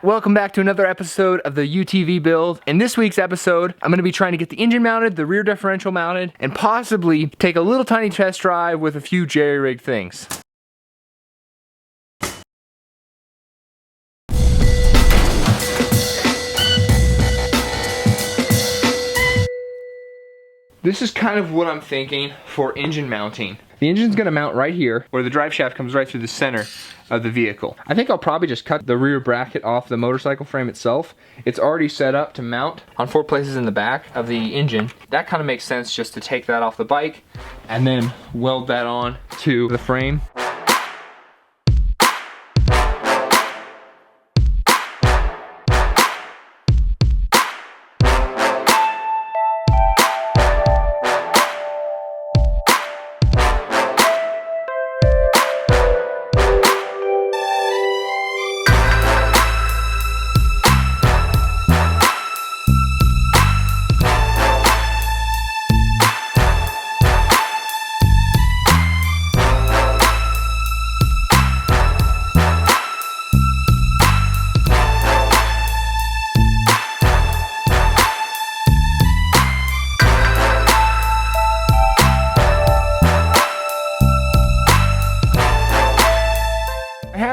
welcome back to another episode of the UTV build. In this week's episode, I'm going to be trying to get the engine mounted, the rear differential mounted, and possibly take a little tiny test drive with a few jerry-rigged things. This is kind of what I'm thinking for engine mounting. The engine's gonna mount right here, where the drive shaft comes right through the center of the vehicle. I think I'll probably just cut the rear bracket off the motorcycle frame itself. It's already set up to mount on 4 places in the back of the engine. That kind of makes sense just to take that off the bike and then weld that on to the frame.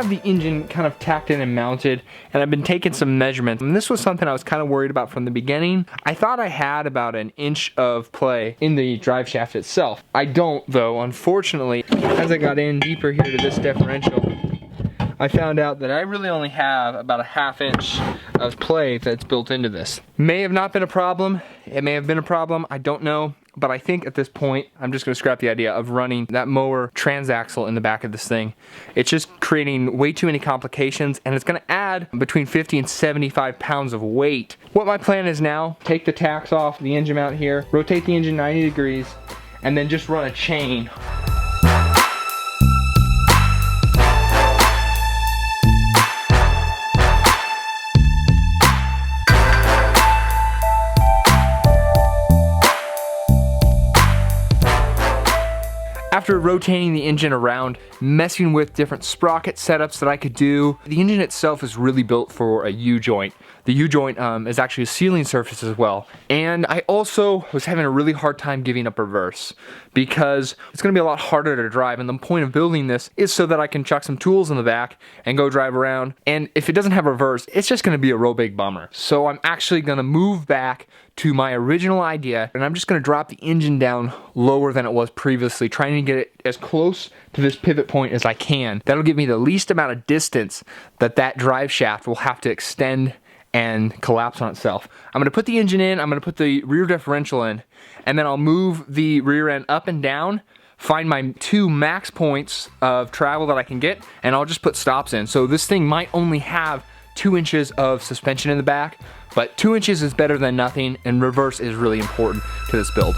The engine kind of tacked in and mounted, and I've been taking some measurements, and this was something I was kind of worried about from the beginning. I thought I had about an inch of play in the drive shaft itself. I don't though, unfortunately. As I got in deeper here to this differential, I found out that I really only have about a ½ inch of play that's built into this. May have not been a problem, it may have been a problem, I don't know. But I think at this point, I'm just gonna scrap the idea of running that mower transaxle in the back of this thing. It's just creating way too many complications, and it's gonna add between 50 and 75 pounds of weight. What my plan is now, take the tacks off the engine mount here, rotate the engine 90 degrees, and then just run a chain. After rotating the engine around, messing with different sprocket setups that I could do, the engine itself is really built for a U-joint. The U-joint is actually a sealing surface as well. And I also was having a really hard time giving up reverse because it's gonna be a lot harder to drive, and the point of building this is so that I can chuck some tools in the back and go drive around. And if it doesn't have reverse, it's just gonna be a real big bummer. So I'm actually gonna move back to my original idea, and I'm just gonna drop the engine down lower than it was previously, trying to get it as close to this pivot point as I can. That'll give me the least amount of distance that drive shaft will have to extend and collapse on itself. I'm gonna put the engine in, I'm gonna put the rear differential in, and then I'll move the rear end up and down, find my 2 max points of travel that I can get, and I'll just put stops in. So this thing might only have 2 inches of suspension in the back, but 2 inches is better than nothing, and reverse is really important to this build.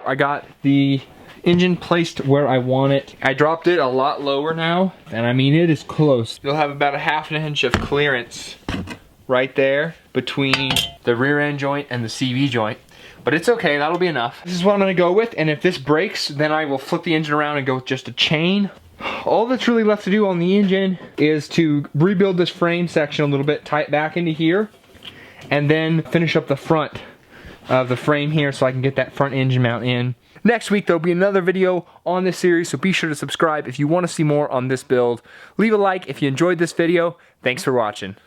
I got the engine placed where I want it. I dropped it a lot lower now, and I mean it is close. You'll have about a ½ inch of clearance right there between the rear end joint and the CV joint. But it's okay, that'll be enough. This is what I'm gonna go with, and if this breaks, then I will flip the engine around and go with just a chain. All that's really left to do on the engine is to rebuild this frame section a little bit, tie it back into here, and then finish up the front of the frame here so I can get that front engine mount in. Next week there'll be another video on this series, so be sure to subscribe if you want to see more on this build. Leave a like if you enjoyed this video. Thanks for watching.